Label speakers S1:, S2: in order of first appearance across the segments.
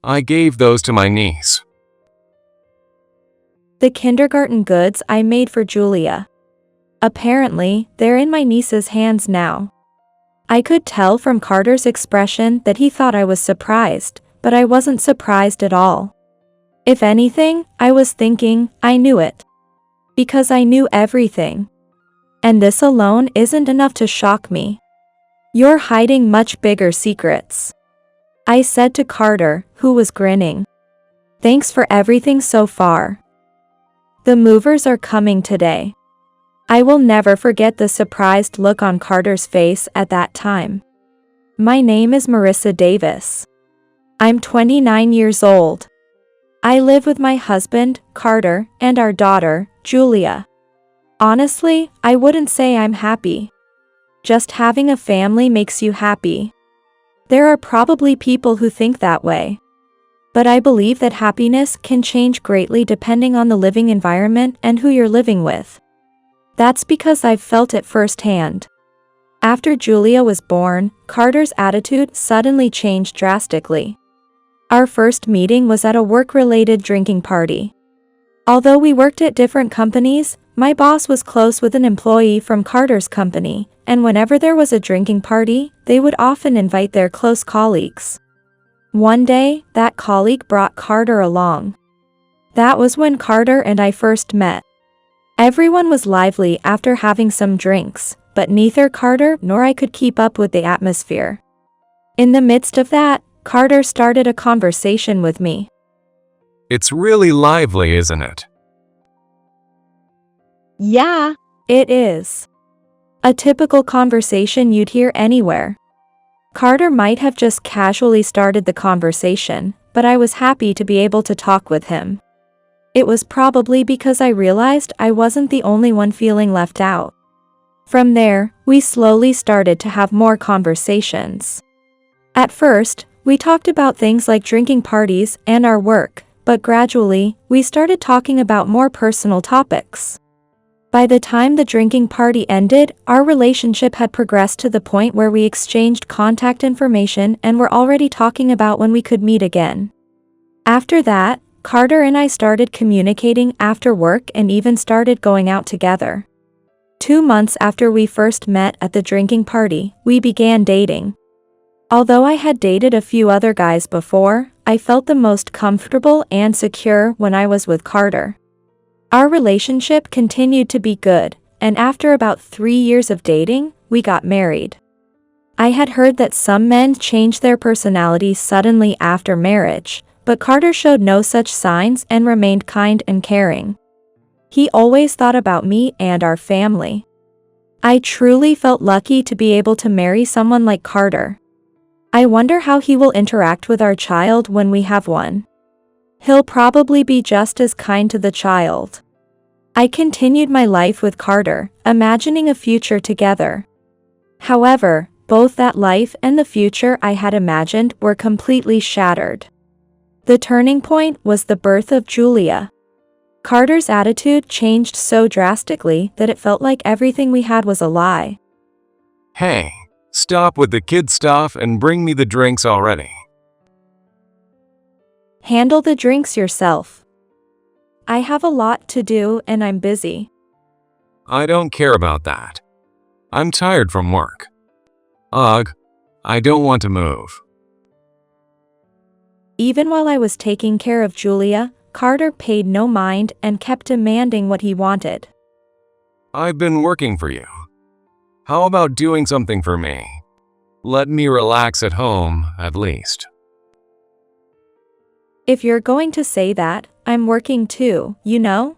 S1: I gave those to my niece.
S2: The kindergarten goods I made for Julia. Apparently, they're in my niece's hands now. I could tell from Carter's expression that he thought I was surprised, but I wasn't surprised at all. If anything, I was thinking, I knew it. Because I knew everything. And this alone isn't enough to shock me. You're hiding much bigger secrets. I said to Carter, who was grinning. Thanks for everything so far. The movers are coming today. I will never forget the surprised look on Carter's face at that time. My name is Marissa Davis. I'm 29 years old. I live with my husband, Carter, and our daughter, Julia. Honestly, I wouldn't say I'm happy. Just having a family makes you happy. There are probably people who think that way. But I believe that happiness can change greatly depending on the living environment and who you're living with. That's because I've felt it firsthand. After Julia was born, Carter's attitude suddenly changed drastically. Our first meeting was at a work-related drinking party. Although we worked at different companies, my boss was close with an employee from Carter's company, and whenever there was a drinking party, they would often invite their close colleagues. One day, that colleague brought Carter along. That was when Carter and I first met. Everyone was lively after having some drinks, but neither Carter nor I could keep up with the atmosphere. In the midst of that, Carter started a conversation with me.
S1: It's really lively, isn't it?
S2: Yeah, it is. A typical conversation you'd hear anywhere. Carter might have just casually started the conversation, but I was happy to be able to talk with him. It was probably because I realized I wasn't the only one feeling left out. From there, we slowly started to have more conversations. At first, we talked about things like drinking parties and our work, but gradually, we started talking about more personal topics. By the time the drinking party ended, our relationship had progressed to the point where we exchanged contact information and were already talking about when we could meet again. After that, Carter and I started communicating after work and even started going out together. 2 months after we first met at the drinking party, we began dating. Although I had dated a few other guys before, I felt the most comfortable and secure when I was with Carter. Our relationship continued to be good, and after about 3 years of dating, we got married. I had heard that some men change their personalities suddenly after marriage, but Carter showed no such signs and remained kind and caring. He always thought about me and our family. I truly felt lucky to be able to marry someone like Carter. I wonder how he will interact with our child when we have one. He'll probably be just as kind to the child. I continued my life with Carter, imagining a future together. However, both that life and the future I had imagined were completely shattered. The turning point was the birth of Julia. Carter's attitude changed so drastically that it felt like everything we had was a lie.
S1: Hey, stop with the kid stuff and bring me the drinks already.
S2: Handle the drinks yourself. I have a lot to do and I'm busy.
S1: I don't care about that. I'm tired from work. Ugh, I don't want to move.
S2: Even while I was taking care of Julia, Carter paid no mind and kept demanding what he wanted.
S1: I've been working for you. How about doing something for me? Let me relax at home, at least.
S2: If you're going to say that, I'm working too, you know?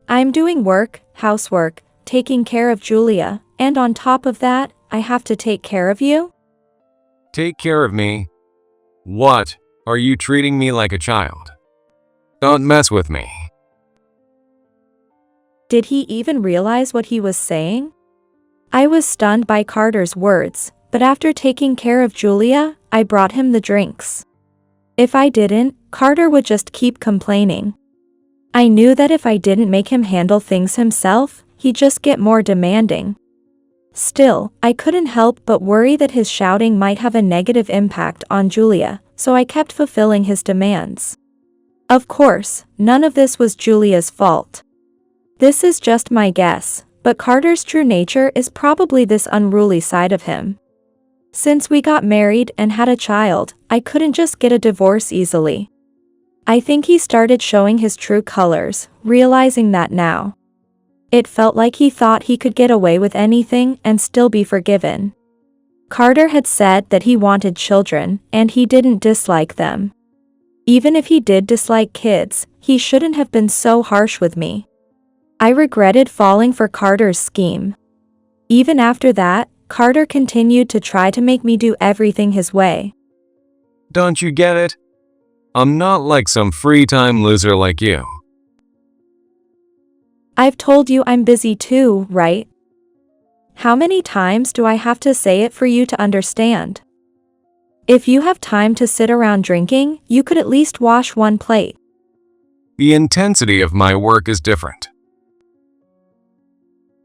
S2: I'm doing work, housework, taking care of Julia, and on top of that, I have to take care of you?
S1: Take care of me? What? Are you treating me like a child? Don't mess with me.
S2: Did he even realize what he was saying? I was stunned by Carter's words, but after taking care of Julia, I brought him the drinks. If I didn't, Carter would just keep complaining. I knew that if I didn't make him handle things himself, he'd just get more demanding. Still, I couldn't help but worry that his shouting might have a negative impact on Julia, so I kept fulfilling his demands. Of course, none of this was Julia's fault. This is just my guess, but Carter's true nature is probably this unruly side of him. Since we got married and had a child, I couldn't just get a divorce easily. I think he started showing his true colors, realizing that now. It felt like he thought he could get away with anything and still be forgiven. Carter had said that he wanted children, and he didn't dislike them. Even if he did dislike kids, he shouldn't have been so harsh with me. I regretted falling for Carter's scheme. Even after that, Carter continued to try to make me do everything his way.
S1: Don't you get it? I'm not like some free time loser like you.
S2: I've told you I'm busy too, right? How many times do I have to say it for you to understand? If you have time to sit around drinking, you could at least wash one plate.
S1: The intensity of my work is different.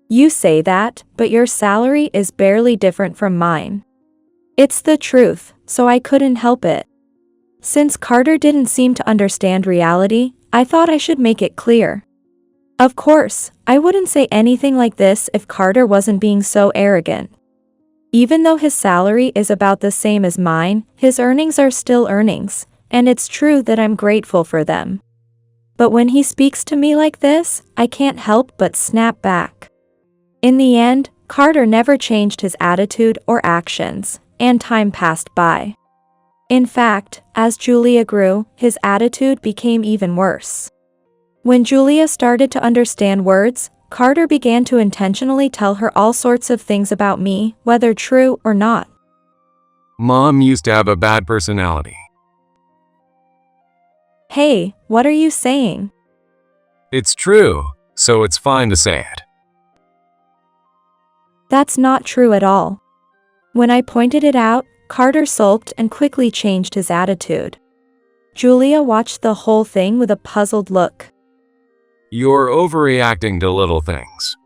S2: You say that, but your salary is barely different from mine. It's the truth, so I couldn't help it. Since Carter didn't seem to understand reality, I thought I should make it clear. Of course, I wouldn't say anything like this if Carter wasn't being so arrogant. Even though his salary is about the same as mine, his earnings are still earnings, and it's true that I'm grateful for them. But when he speaks to me like this, I can't help but snap back. In the end, Carter never changed his attitude or actions, and time passed by. In fact, as Julia grew, his attitude became even worse. When Julia started to understand words, Carter began to intentionally tell her all sorts of things about me, whether true or not.
S1: Mom used to have a bad personality.
S2: Hey, what are you saying?
S1: It's true, so it's fine to say it.
S2: That's not true at all. When I pointed it out, Carter sulked and quickly changed his attitude. Julia watched the whole thing with a puzzled look.
S1: You're overreacting to little things.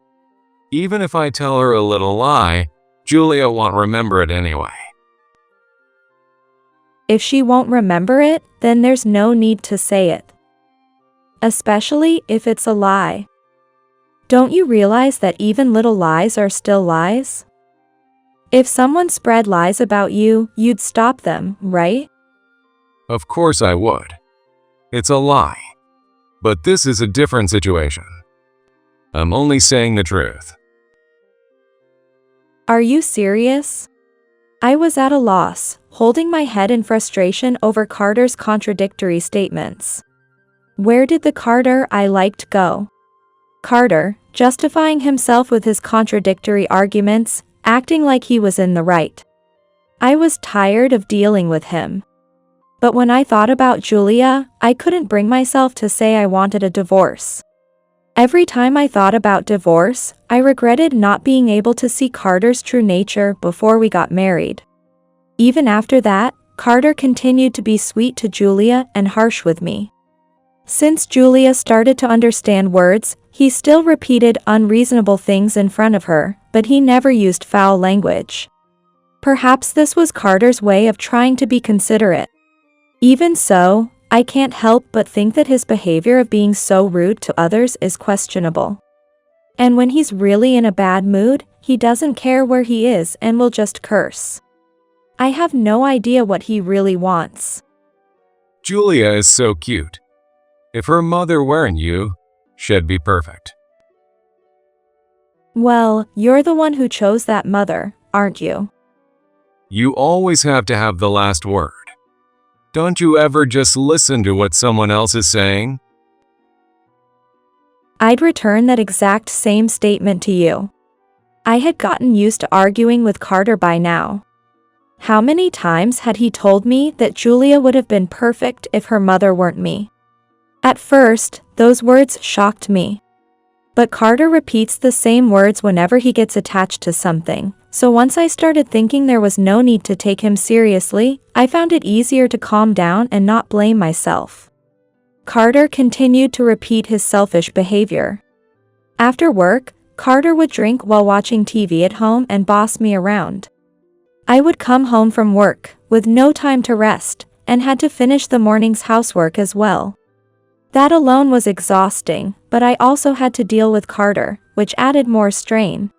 S1: Even if I tell her a little lie, Julia won't remember it anyway.
S2: If she won't remember it, then there's no need to say it. Especially if it's a lie. Don't you realize that even little lies are still lies? If someone spread lies about you, you'd stop them, right?
S1: Of course I would. It's a lie. But this is a different situation. I'm only saying the truth.
S2: Are you serious? I was at a loss, holding my head in frustration over Carter's contradictory statements. Where did the Carter I liked go? Carter, justifying himself with his contradictory arguments, acting like he was in the right. I was tired of dealing with him. But when I thought about Julia, I couldn't bring myself to say I wanted a divorce. Every time I thought about divorce, I regretted not being able to see Carter's true nature before we got married. Even after that, Carter continued to be sweet to Julia and harsh with me. Since Julia started to understand words, he still repeated unreasonable things in front of her, but he never used foul language. Perhaps this was Carter's way of trying to be considerate. Even so, I can't help but think that his behavior of being so rude to others is questionable. And when he's really in a bad mood, he doesn't care where he is and will just curse. I have no idea what he really wants.
S1: Julia is so cute. If her mother weren't you, she'd be perfect.
S2: Well, you're the one who chose that mother, aren't you?
S1: You always have to have the last word. Don't you ever just listen to what someone else is saying?
S2: I'd return that exact same statement to you. I had gotten used to arguing with Carter by now. How many times had he told me that Julia would have been perfect if her mother weren't me? At first, those words shocked me. But Carter repeats the same words whenever he gets attached to something, so once I started thinking there was no need to take him seriously, I found it easier to calm down and not blame myself. Carter continued to repeat his selfish behavior. After work, Carter would drink while watching TV at home and boss me around. I would come home from work, with no time to rest, and had to finish the morning's housework as well. That alone was exhausting, but I also had to deal with Carter, which added more strain.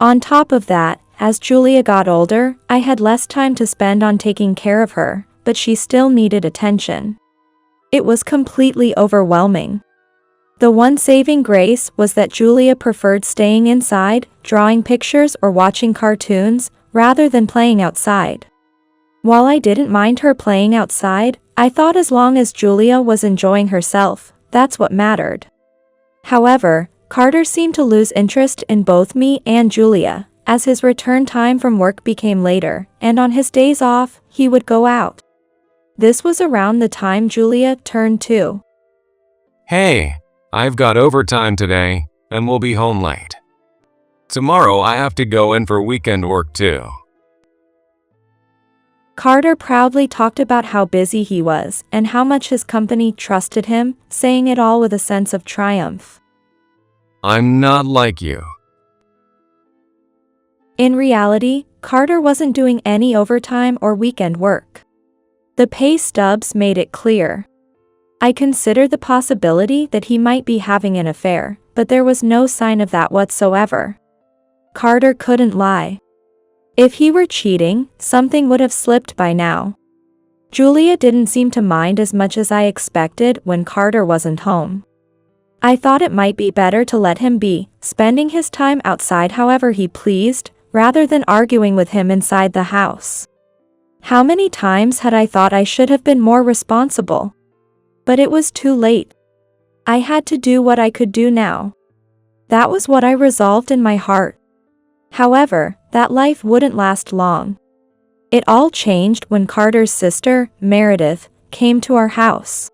S2: On top of that, as Julia got older, I had less time to spend on taking care of her, but she still needed attention. It was completely overwhelming. The one saving grace was that Julia preferred staying inside, drawing pictures or watching cartoons, rather than playing outside. While I didn't mind her playing outside, I thought as long as Julia was enjoying herself, that's what mattered. However, Carter seemed to lose interest in both me and Julia, as his return time from work became later, and on his days off, he would go out. This was around the time Julia turned 2.
S1: Hey, I've got overtime today, and we'll be home late. Tomorrow I have to go in for weekend work too.
S2: Carter proudly talked about how busy he was and how much his company trusted him, saying it all with a sense of triumph.
S1: I'm not like you.
S2: In reality, Carter wasn't doing any overtime or weekend work. The pay stubs made it clear. I considered the possibility that he might be having an affair, but there was no sign of that whatsoever. Carter couldn't lie. If he were cheating, something would have slipped by now. Julia didn't seem to mind as much as I expected when Carter wasn't home. I thought it might be better to let him be, spending his time outside however he pleased, rather than arguing with him inside the house. How many times had I thought I should have been more responsible? But it was too late. I had to do what I could do now. That was what I resolved in my heart. However, that life wouldn't last long. It all changed when Carter's sister, Meredith, came to our house.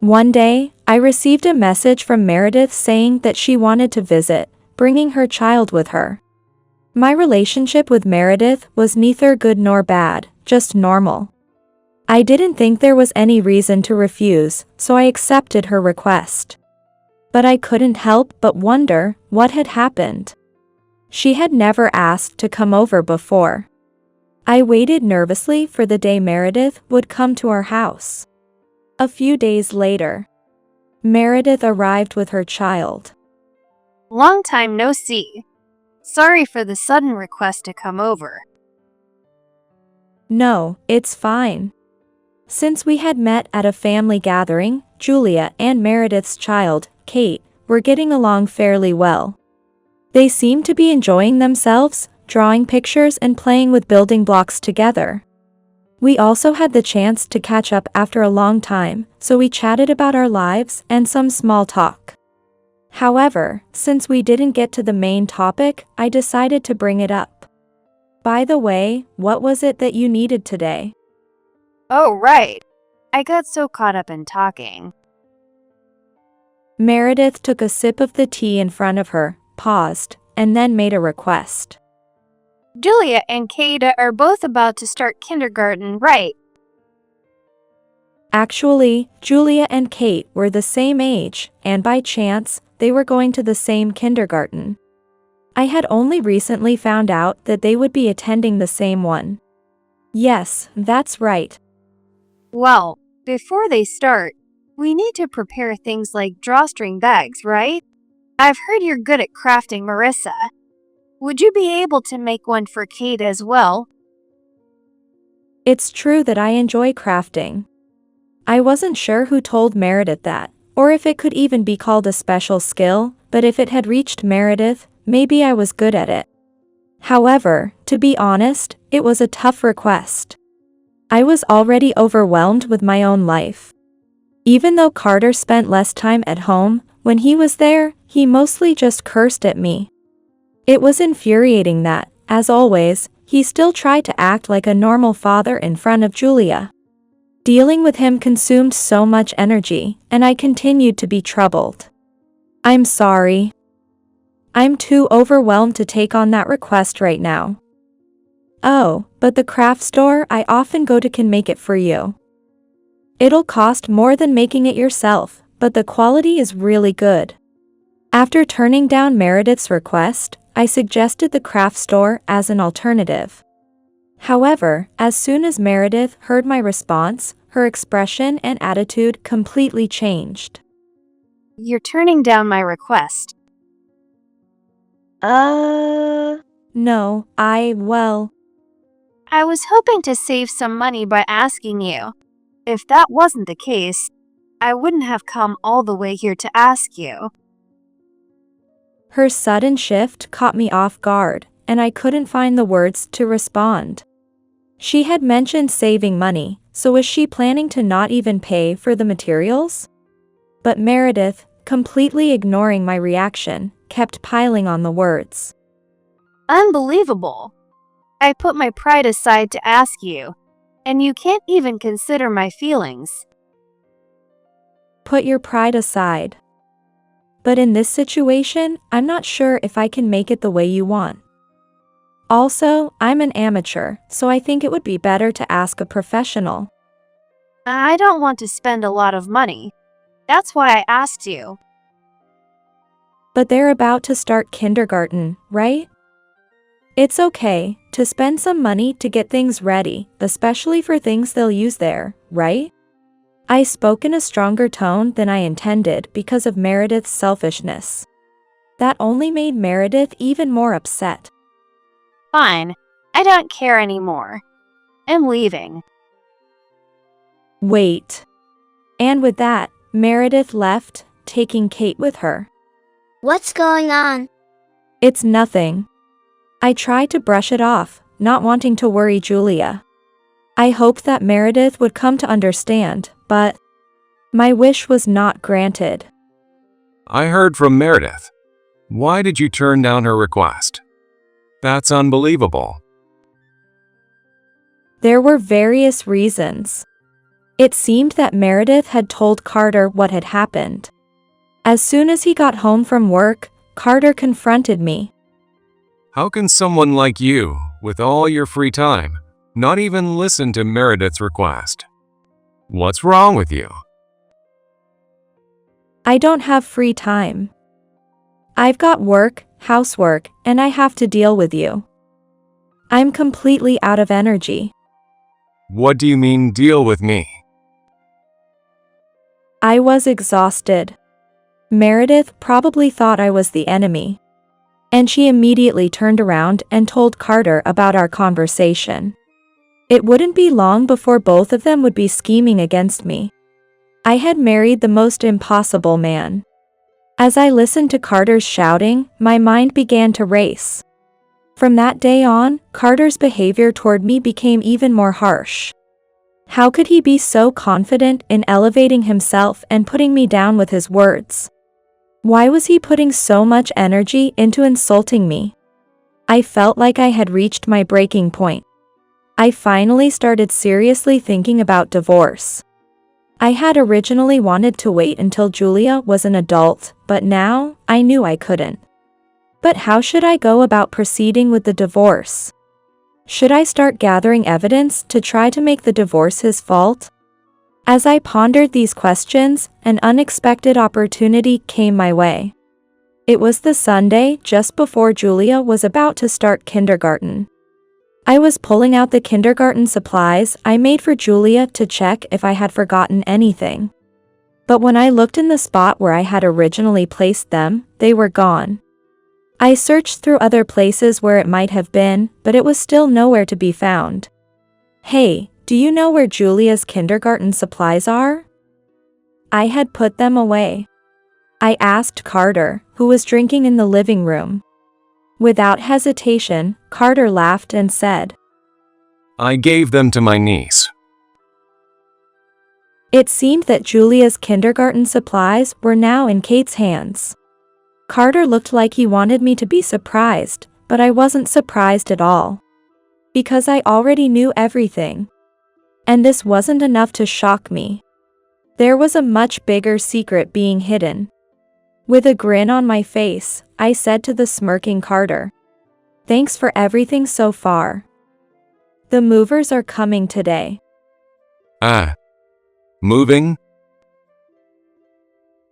S2: One day, I received a message from Meredith saying that she wanted to visit, bringing her child with her. My relationship with Meredith was neither good nor bad, just normal. I didn't think there was any reason to refuse, so I accepted her request. But I couldn't help but wonder what had happened. She had never asked to come over before. I waited nervously for the day Meredith would come to our house. A few days later, Meredith arrived with her child.
S3: Long time no see. Sorry for the sudden request to come over.
S2: No, it's fine. Since we had met at a family gathering, Julia and Meredith's child, Kate, were getting along fairly well. They seemed to be enjoying themselves, drawing pictures and playing with building blocks together. We also had the chance to catch up after a long time, so we chatted about our lives and some small talk. However, since we didn't get to the main topic, I decided to bring it up. By the way, what was it that you needed today?
S3: Oh, right. I got so caught up in talking.
S2: Meredith took a sip of the tea in front of her, paused, and then made a request.
S3: Julia and Kate are both about to start kindergarten, right?
S2: Actually, Julia and Kate were the same age, and by chance, they were going to the same kindergarten. I had only recently found out that they would be attending the same one. Yes, that's right.
S3: Well, before they start, we need to prepare things like drawstring bags, right? I've heard you're good at crafting, Marissa. Would you be able to make one for Kate as well?
S2: It's true that I enjoy crafting. I wasn't sure who told Meredith that, or if it could even be called a special skill, but if it had reached Meredith, maybe I was good at it. However, to be honest, it was a tough request. I was already overwhelmed with my own life. Even though Carter spent less time at home, when he was there, he mostly just cursed at me. It was infuriating that, as always, he still tried to act like a normal father in front of Julia. Dealing with him consumed so much energy, and I continued to be troubled. I'm sorry. I'm too overwhelmed to take on that request right now. Oh, but the craft store I often go to can make it for you. It'll cost more than making it yourself, but the quality is really good. After turning down Meredith's request, I suggested the craft store as an alternative. However, as soon as Meredith heard my response, her expression and attitude completely changed.
S3: You're turning down my request.
S2: No, I
S3: was hoping to save some money by asking you. If that wasn't the case, I wouldn't have come all the way here to ask you.
S2: Her sudden shift caught me off guard, and I couldn't find the words to respond. She had mentioned saving money, so was she planning to not even pay for the materials? But Meredith, completely ignoring my reaction, kept piling on the words.
S3: Unbelievable. I put my pride aside to ask you, and you can't even consider my feelings.
S2: Put your pride aside. But in this situation, I'm not sure if I can make it the way you want. Also, I'm an amateur, so I think it would be better to ask a professional.
S3: I don't want to spend a lot of money. That's why I asked you.
S2: But they're about to start kindergarten, right? It's okay to spend some money to get things ready, especially for things they'll use there, right? I spoke in a stronger tone than I intended because of Meredith's selfishness. That only made Meredith even more upset.
S3: Fine. I don't care anymore. I'm leaving.
S2: Wait. And with that, Meredith left, taking Kate with her.
S4: What's going on?
S2: It's nothing. I tried to brush it off, not wanting to worry Julia. I hoped that Meredith would come to understand, but my wish was not granted.
S1: I heard from Meredith. Why did you turn down her request? That's unbelievable.
S2: There were various reasons. It seemed that Meredith had told Carter what had happened. As soon as he got home from work, Carter confronted me.
S1: How can someone like you, with all your free time, not even listen to Meredith's request? What's wrong with you?
S2: I don't have free time. I've got work, housework, and I have to deal with you. I'm completely out of energy.
S1: What do you mean, deal with me?
S2: I was exhausted. Meredith probably thought I was the enemy. And she immediately turned around and told Carter about our conversation. It wouldn't be long before both of them would be scheming against me. I had married the most impossible man. As I listened to Carter's shouting, my mind began to race. From that day on, Carter's behavior toward me became even more harsh. How could he be so confident in elevating himself and putting me down with his words? Why was he putting so much energy into insulting me? I felt like I had reached my breaking point. I finally started seriously thinking about divorce. I had originally wanted to wait until Julia was an adult, but now I knew I couldn't. But how should I go about proceeding with the divorce? Should I start gathering evidence to try to make the divorce his fault? As I pondered these questions, an unexpected opportunity came my way. It was the Sunday just before Julia was about to start kindergarten. I was pulling out the kindergarten supplies I made for Julia to check if I had forgotten anything. But when I looked in the spot where I had originally placed them, they were gone. I searched through other places where it might have been, but it was still nowhere to be found. Hey, do you know where Julia's kindergarten supplies are? I had put them away. I asked Carter, who was drinking in the living room. Without hesitation, Carter laughed and said,
S1: I gave them to my niece.
S2: It seemed that Julia's kindergarten supplies were now in Kate's hands. Carter looked like he wanted me to be surprised, but I wasn't surprised at all. Because I already knew everything. And this wasn't enough to shock me. There was a much bigger secret being hidden. With a grin on my face, I said to the smirking Carter, Thanks for everything so far. The movers are coming today.
S1: Moving?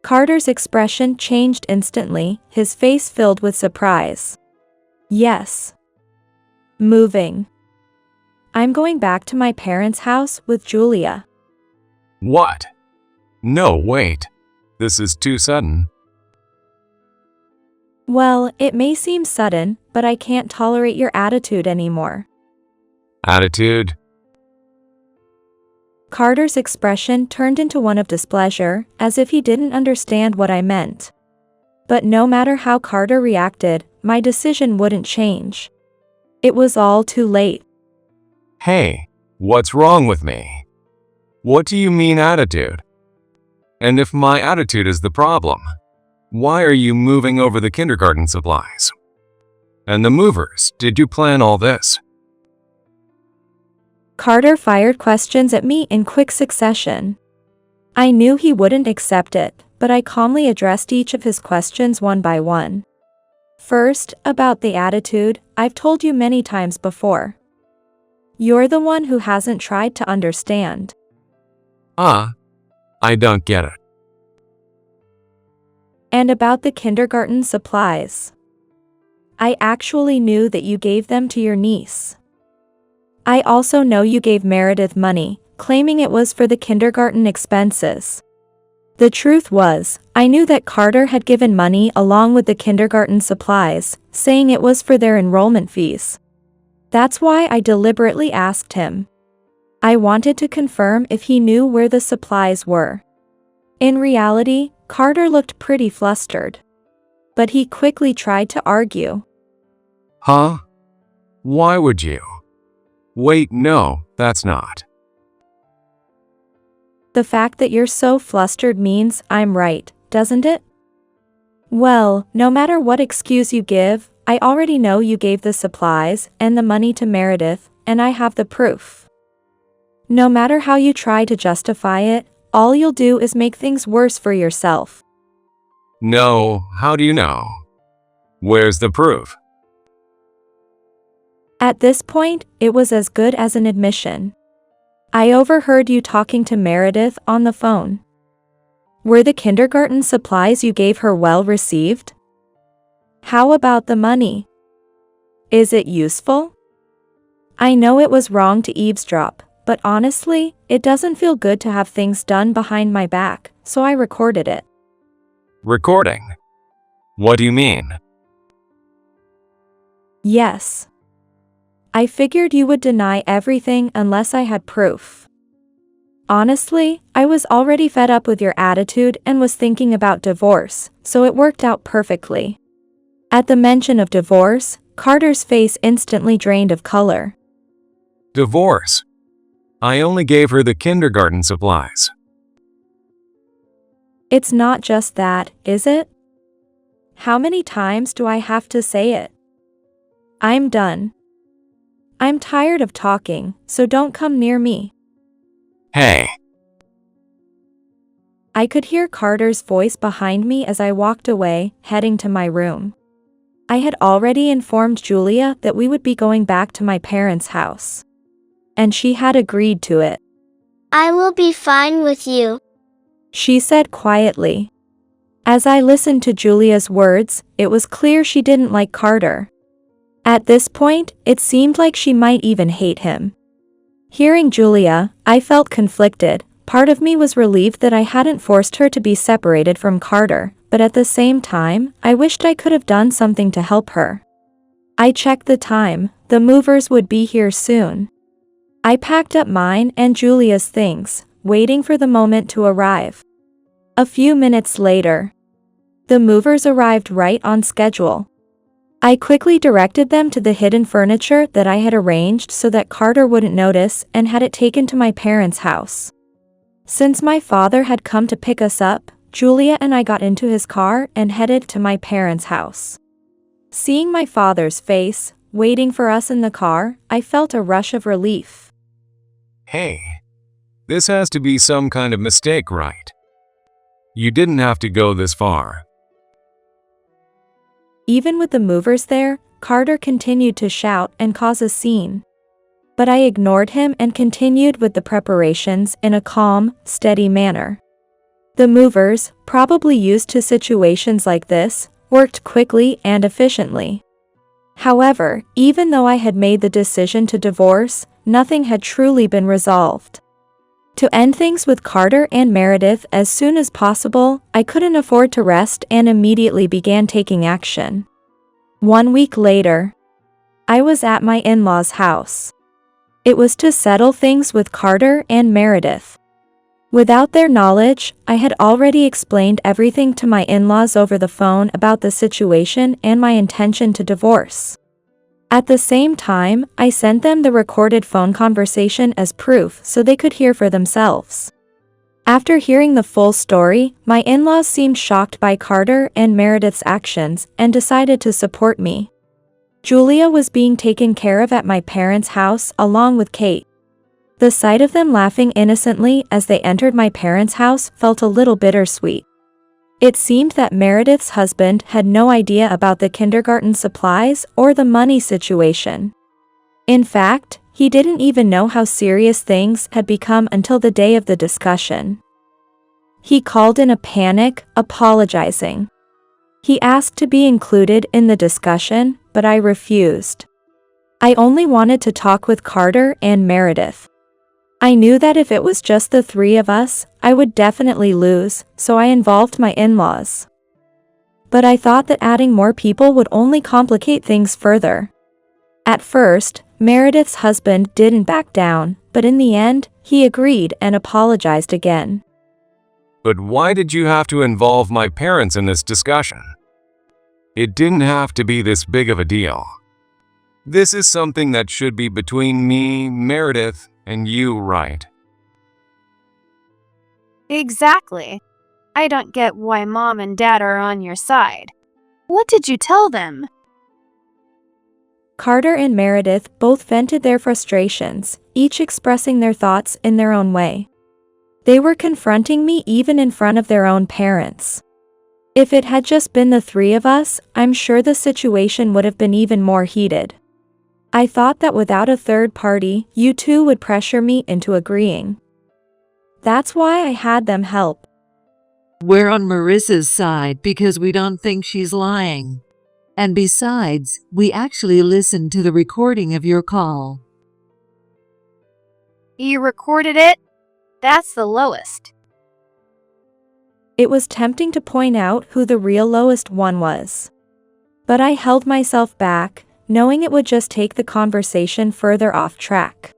S2: Carter's expression changed instantly, his face filled with surprise. Yes. Moving. I'm going back to my parents' house with Julia.
S1: What? No, wait. This is too sudden.
S2: Well, it may seem sudden, but I can't tolerate your attitude anymore.
S1: Attitude?
S2: Carter's expression turned into one of displeasure, as if he didn't understand what I meant. But no matter how Carter reacted, my decision wouldn't change. It was all too late.
S1: Hey, what's wrong with me? What do you mean attitude? And if my attitude is the problem, why are you moving over the kindergarten supplies? And the movers, did you plan all this?
S2: Carter fired questions at me in quick succession. I knew he wouldn't accept it, but I calmly addressed each of his questions one by one. First, about the attitude, I've told you many times before. You're the one who hasn't tried to understand.
S1: I don't get it.
S2: And about the kindergarten supplies. I actually knew that you gave them to your niece. I also know you gave Meredith money, claiming it was for the kindergarten expenses. The truth was, I knew that Carter had given money along with the kindergarten supplies, saying it was for their enrollment fees. That's why I deliberately asked him. I wanted to confirm if he knew where the supplies were. In reality, Carter looked pretty flustered. But he quickly tried to argue.
S1: Huh? Why would you? Wait, no, that's not.
S2: The fact that you're so flustered means I'm right, doesn't it? Well, no matter what excuse you give, I already know you gave the supplies and the money to Meredith, and I have the proof. No matter how you try to justify it, all you'll do is make things worse for yourself.
S1: No, how do you know? Where's the proof?
S2: At this point, it was as good as an admission. I overheard you talking to Meredith on the phone. Were the kindergarten supplies you gave her well received? How about the money? Is it useful? I know it was wrong to eavesdrop, but honestly, it doesn't feel good to have things done behind my back, so I recorded it.
S1: Recording? What do you mean?
S2: Yes. I figured you would deny everything unless I had proof. Honestly, I was already fed up with your attitude and was thinking about divorce, so it worked out perfectly. At the mention of divorce, Carter's face instantly drained of color.
S1: Divorce? I only gave her the kindergarten supplies.
S2: It's not just that, is it? How many times do I have to say it? I'm done. I'm tired of talking, so don't come near me.
S1: Hey.
S2: I could hear Carter's voice behind me as I walked away, heading to my room. I had already informed Julia that we would be going back to my parents' house. And she had agreed to it.
S4: I will be fine with you,
S2: she said quietly. As I listened to Julia's words, it was clear she didn't like Carter. At this point, it seemed like she might even hate him. Hearing Julia, I felt conflicted. Part of me was relieved that I hadn't forced her to be separated from Carter, but at the same time, I wished I could have done something to help her. I checked the time, the movers would be here soon. I packed up mine and Julia's things, waiting for the moment to arrive. A few minutes later, the movers arrived right on schedule. I quickly directed them to the hidden furniture that I had arranged so that Carter wouldn't notice and had it taken to my parents' house. Since my father had come to pick us up, Julia and I got into his car and headed to my parents' house. Seeing my father's face, waiting for us in the car, I felt a rush of relief.
S1: Hey. This has to be some kind of mistake, right? You didn't have to go this far.
S2: Even with the movers there, Carter continued to shout and cause a scene. But I ignored him and continued with the preparations in a calm, steady manner. The movers, probably used to situations like this, worked quickly and efficiently. However, even though I had made the decision to divorce, nothing had truly been resolved. To end things with Carter and Meredith as soon as possible, I couldn't afford to rest and immediately began taking action. 1 week later, I was at my in-laws' house. It was to settle things with Carter and Meredith. Without their knowledge, I had already explained everything to my in-laws over the phone about the situation and my intention to divorce. At the same time, I sent them the recorded phone conversation as proof so they could hear for themselves. After hearing the full story, my in-laws seemed shocked by Carter and Meredith's actions and decided to support me. Julia was being taken care of at my parents' house along with Kate. The sight of them laughing innocently as they entered my parents' house felt a little bittersweet. It seemed that Meredith's husband had no idea about the kindergarten supplies or the money situation. In fact, he didn't even know how serious things had become until the day of the discussion. He called in a panic, apologizing. He asked to be included in the discussion, but I refused. I only wanted to talk with Carter and Meredith. I knew that if it was just the three of us, I would definitely lose, so I involved my in-laws. But I thought that adding more people would only complicate things further. At first, Meredith's husband didn't back down, but in the end, he agreed and apologized again.
S1: But why did you have to involve my parents in this discussion? It didn't have to be this big of a deal. This is something that should be between me, Meredith, and you, right?
S3: Exactly. I don't get why Mom and Dad are on your side. What did you tell them?
S2: Carter and Meredith both vented their frustrations, each expressing their thoughts in their own way. They were confronting me even in front of their own parents. If it had just been the three of us, I'm sure the situation would have been even more heated. I thought that without a third party, you two would pressure me into agreeing. That's why I had them help.
S5: We're on Marissa's side because we don't think she's lying. And besides, we actually listened to the recording of your call.
S3: You recorded it? That's the lowest.
S2: It was tempting to point out who the real lowest one was. But I held myself back, knowing it would just take the conversation further off track.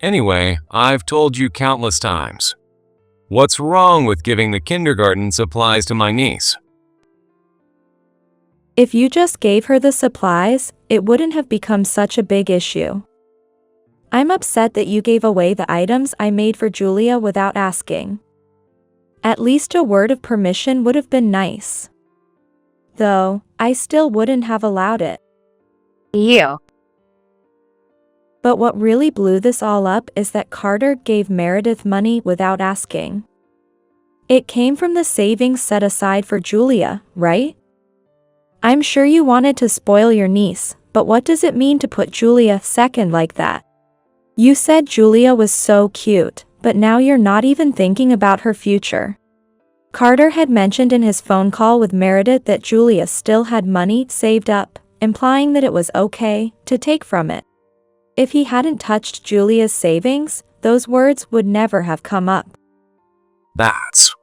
S1: Anyway, I've told you countless times. What's wrong with giving the kindergarten supplies to my niece?
S2: If you just gave her the supplies, it wouldn't have become such a big issue. I'm upset that you gave away the items I made for Julia without asking. At least a word of permission would have been nice. Though, I still wouldn't have allowed it.
S3: You.
S2: But what really blew this all up is that Carter gave Meredith money without asking. It came from the savings set aside for Julia, right? I'm sure you wanted to spoil your niece, but what does it mean to put Julia second like that? You said Julia was so cute, but now you're not even thinking about her future. Carter had mentioned in his phone call with Meredith that Julia still had money saved up, implying that it was okay to take from it. If he hadn't touched Julia's savings, those words would never have come up.
S1: That's...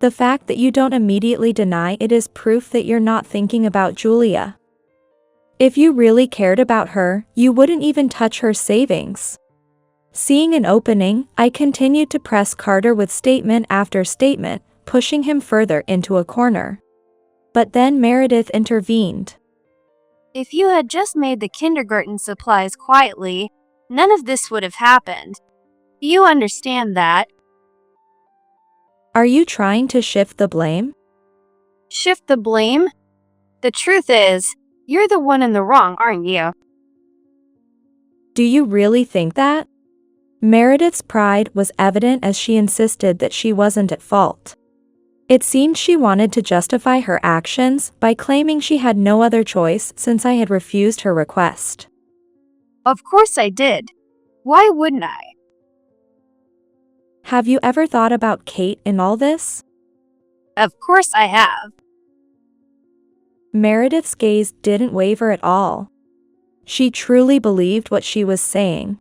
S2: The fact that you don't immediately deny it is proof that you're not thinking about Julia. If you really cared about her, you wouldn't even touch her savings. Seeing an opening, I continued to press Carter with statement after statement, pushing him further into a corner. But then Meredith intervened.
S3: If you had just made the kindergarten supplies quietly, none of this would have happened. You understand that.
S2: Are you trying to shift the blame?
S3: Shift the blame? The truth is, you're the one in the wrong, aren't you?
S2: Do you really think that? Meredith's pride was evident as she insisted that she wasn't at fault. It seemed she wanted to justify her actions by claiming she had no other choice since I had refused her request.
S3: Of course I did. Why wouldn't I?
S2: Have you ever thought about Kate in all this?
S3: Of course I have.
S2: Meredith's gaze didn't waver at all. She truly believed what she was saying.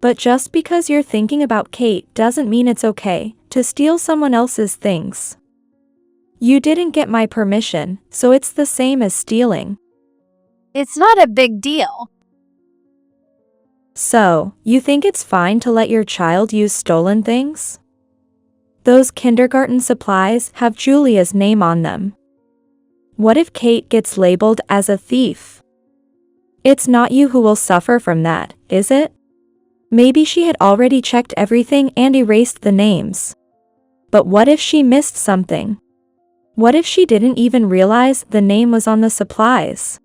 S2: But just because you're thinking about Kate doesn't mean it's okay to steal someone else's things. You didn't get my permission, so it's the same as stealing.
S3: It's not a big deal.
S2: So, you think it's fine to let your child use stolen things? Those kindergarten supplies have Julia's name on them. What if Kate gets labeled as a thief? It's not you who will suffer from that, is it? Maybe she had already checked everything and erased the names. But what if she missed something? What if she didn't even realize the name was on the supplies?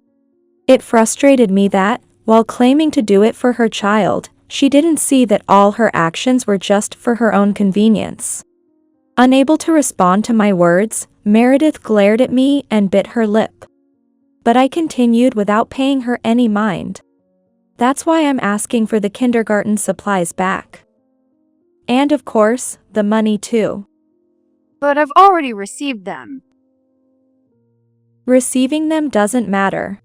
S2: It frustrated me that, while claiming to do it for her child, she didn't see that all her actions were just for her own convenience. Unable to respond to my words, Meredith glared at me and bit her lip. But I continued without paying her any mind. That's why I'm asking for the kindergarten supplies back. And of course, the money too.
S3: But I've already received them.
S2: Receiving them doesn't matter.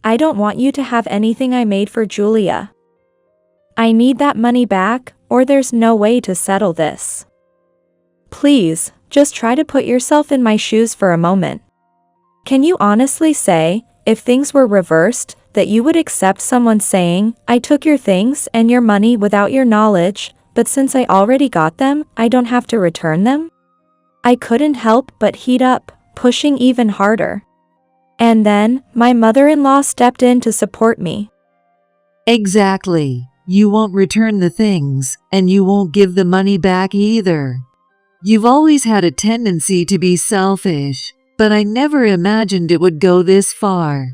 S2: I don't want you to have anything I made for Julia. I need that money back, or there's no way to settle this. Please, just try to put yourself in my shoes for a moment. Can you honestly say, if things were reversed, that you would accept someone saying, I took your things and your money without your knowledge, but since I already got them, I don't have to return them? I couldn't help but heat up, pushing even harder. And then, my mother-in-law stepped in to support me.
S5: Exactly. You won't return the things, and you won't give the money back either. You've always had a tendency to be selfish, but I never imagined it would go this far.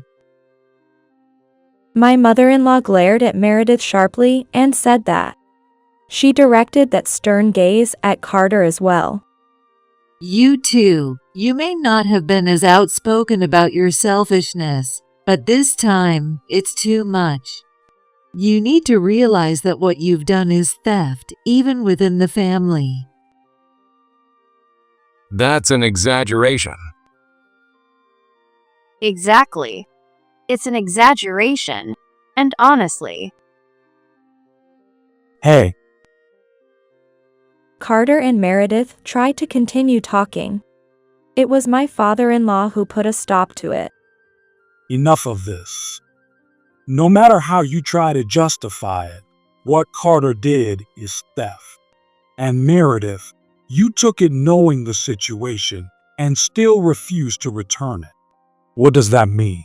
S2: My mother-in-law glared at Meredith sharply and said that. She directed that stern gaze at Carter as well.
S5: You too. You may not have been as outspoken about your selfishness, but this time, it's too much. You need to realize that what you've done is theft, even within the family.
S1: That's an exaggeration.
S3: Exactly. It's an exaggeration. And honestly,
S6: Hey,
S2: Carter and Meredith tried to continue talking. It was my father-in-law who put a stop to it.
S6: enough of this. No matter how you try to justify it, what Carter did is theft. And Meredith, you took it knowing the situation and still refused to return it. What does that mean?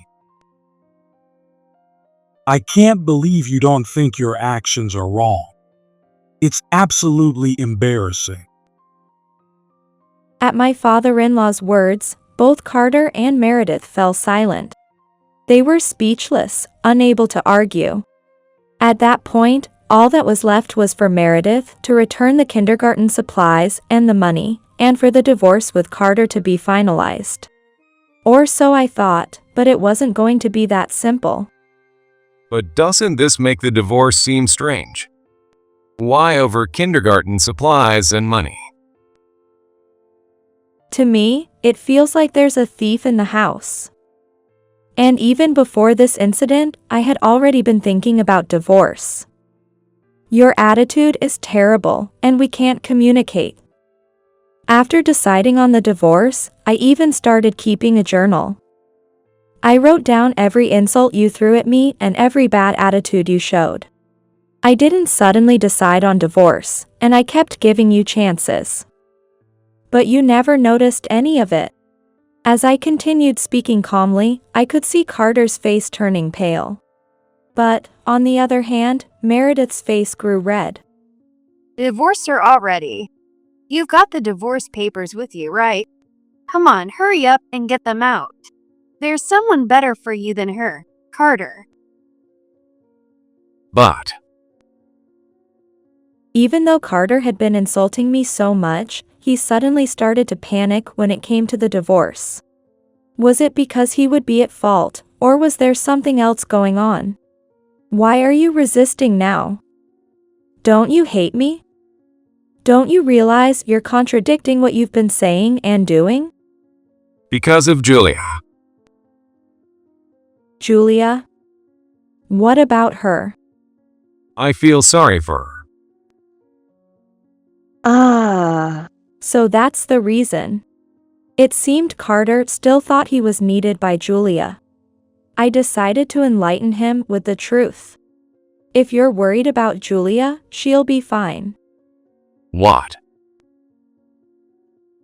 S6: I can't believe you don't think your actions are wrong. It's absolutely embarrassing.
S2: At my father-in-law's words, both Carter and Meredith fell silent. They were speechless, unable to argue. At that point, all that was left was for Meredith to return the kindergarten supplies and the money, and for the divorce with Carter to be finalized. Or so I thought, but it wasn't going to be that simple.
S1: But doesn't this make the divorce seem strange? Why over kindergarten supplies and money?
S2: To me, it feels like there's a thief in the house. And even before this incident, I had already been thinking about divorce. Your attitude is terrible, and we can't communicate. After deciding on the divorce, I even started keeping a journal. I wrote down every insult you threw at me and every bad attitude you showed. I didn't suddenly decide on divorce, and I kept giving you chances. But you never noticed any of it. As I continued speaking calmly, I could see Carter's face turning pale. But, on the other hand, Meredith's face grew red.
S3: divorced her already. You've got the divorce papers with you, right? Come on, hurry up and get them out. There's someone better for you than her, Carter.
S1: But
S2: Even though Carter had been insulting me so much, he suddenly started to panic when it came to the divorce. Was it because he would be at fault, or was there something else going on? Why are you resisting now? Don't you hate me? Don't you realize you're contradicting what you've been saying and doing?
S1: because of Julia.
S2: Julia? What about her?
S1: I feel sorry for her.
S2: So that's the reason. It seemed Carter still thought he was needed by Julia. I decided to enlighten him with the truth. If you're worried about Julia, she'll be fine.
S1: What?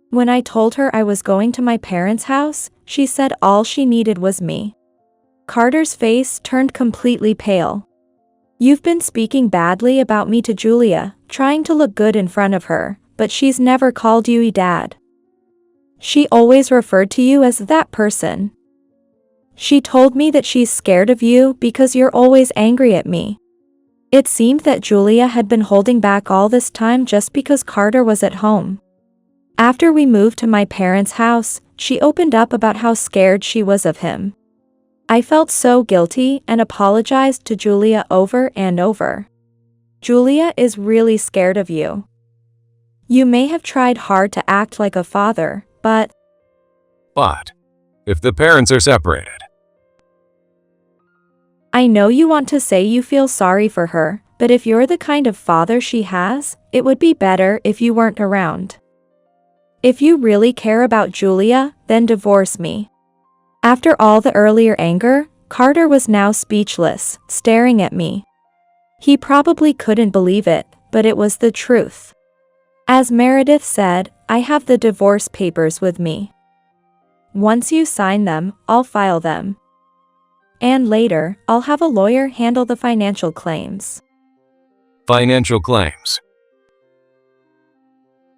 S2: When I told her I was going to my parents' house, she said all she needed was me. Carter's face turned completely pale. You've been speaking badly about me to Julia, trying to look good in front of her, but she's never called you Dad. She always referred to you as that person. She told me that she's scared of you because you're always angry at me. It seemed that Julia had been holding back all this time just because Carter was at home. After we moved to my parents' house, she opened up about how scared she was of him. I felt so guilty and apologized to Julia over and over. Julia is really scared of you. You may have tried hard to act like a father, but
S1: if the parents are separated,
S2: I know you want to say you feel sorry for her, but if you're the kind of father she has, it would be better if you weren't around. If you really care about Julia, then divorce me. After all the earlier anger, Carter was now speechless, staring at me. He probably couldn't believe it, but it was the truth. As Meredith said, I have the divorce papers with me. Once you sign them, I'll file them. And later, I'll have a lawyer handle the financial claims.
S1: Financial claims.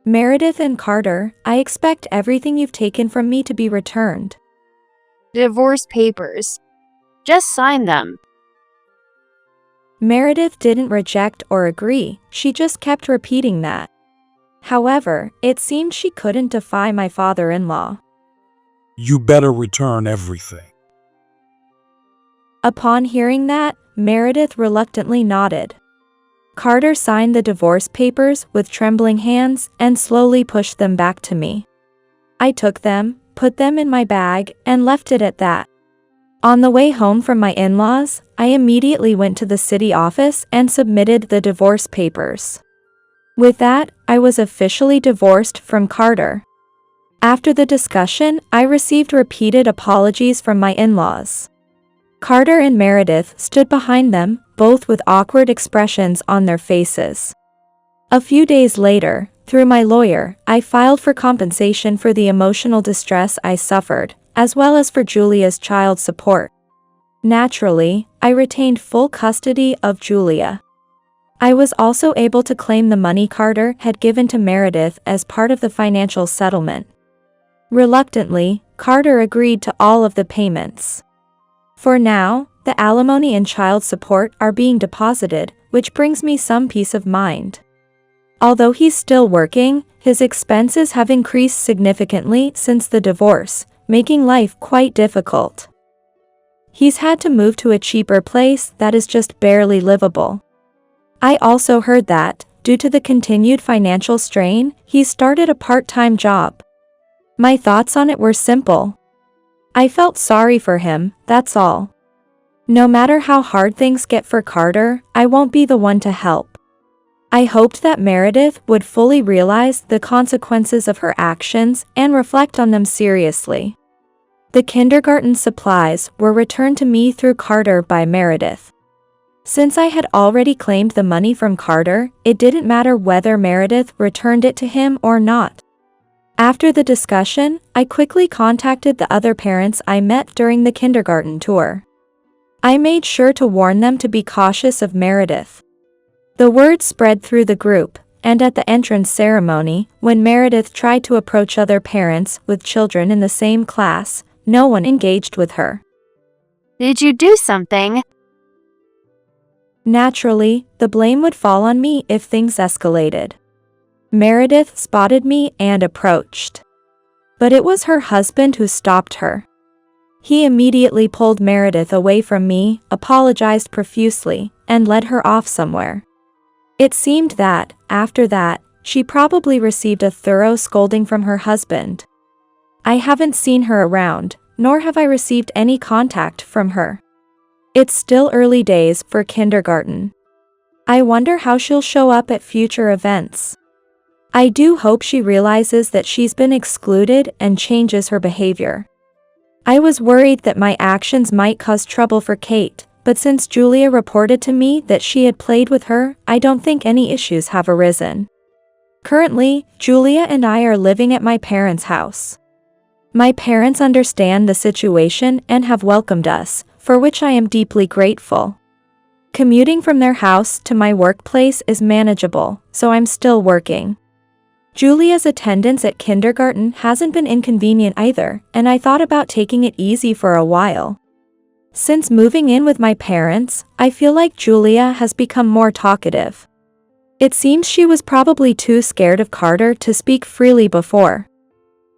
S2: Meredith and Carter, I expect everything you've taken from me to be returned.
S3: Divorce papers. Just sign them.
S2: Meredith didn't reject or agree, she just kept repeating that. However, it seemed she couldn't defy my father-in-law.
S6: You better return everything.
S2: Upon hearing that, Meredith reluctantly nodded. Carter signed the divorce papers with trembling hands and slowly pushed them back to me. I took them, put them in my bag, and left it at that. On the way home from my in-laws, I immediately went to the city office and submitted the divorce papers. With that, I was officially divorced from Carter. After the discussion, I received repeated apologies from my in-laws. Carter and Meredith stood behind them, both with awkward expressions on their faces. A few days later, through my lawyer, I filed for compensation for the emotional distress I suffered, as well as for Julia's child support. Naturally, I retained full custody of Julia. I was also able to claim the money Carter had given to Meredith as part of the financial settlement. Reluctantly, Carter agreed to all of the payments. For now, the alimony and child support are being deposited, which brings me some peace of mind. Although he's still working, his expenses have increased significantly since the divorce, making life quite difficult. He's had to move to a cheaper place that is just barely livable. I also heard that, due to the continued financial strain, he started a part-time job. My thoughts on it were simple. I felt sorry for him, that's all. No matter how hard things get for Carter, I won't be the one to help. I hoped that Meredith would fully realize the consequences of her actions and reflect on them seriously. The kindergarten supplies were returned to me through Carter by Meredith. Since I had already claimed the money from Carter, it didn't matter whether Meredith returned it to him or not. After the discussion, I quickly contacted the other parents I met during the kindergarten tour. I made sure to warn them to be cautious of Meredith. The word spread through the group, and at the entrance ceremony, when Meredith tried to approach other parents with children in the same class, no one engaged with her.
S3: Did you do something?
S2: Naturally, the blame would fall on me if things escalated. Meredith spotted me and approached. But it was her husband who stopped her. He immediately pulled Meredith away from me, apologized profusely, and led her off somewhere. It seemed that, after that, she probably received a thorough scolding from her husband. I haven't seen her around, nor have I received any contact from her. It's still early days for kindergarten. I wonder how she'll show up at future events. I do hope she realizes that she's been excluded and changes her behavior. I was worried that my actions might cause trouble for Kate, but since Julia reported to me that she had played with her, I don't think any issues have arisen. Currently, Julia and I are living at my parents' house. My parents understand the situation and have welcomed us, for which I am deeply grateful. Commuting from their house to my workplace is manageable, so I'm still working. Julia's attendance at kindergarten hasn't been inconvenient either, and I thought about taking it easy for a while. Since moving in with my parents, I feel like Julia has become more talkative. It seems she was probably too scared of Carter to speak freely before.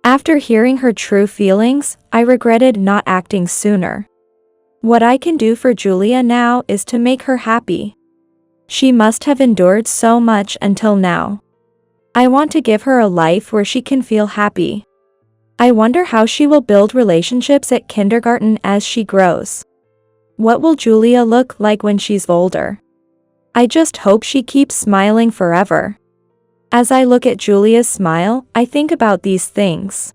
S2: After hearing her true feelings, I regretted not acting sooner. What I can do for Julia now is to make her happy. She must have endured so much until now. I want to give her a life where she can feel happy. I wonder how she will build relationships at kindergarten as she grows. What will Julia look like when she's older? I just hope she keeps smiling forever. As I look at Julia's smile, I think about these things.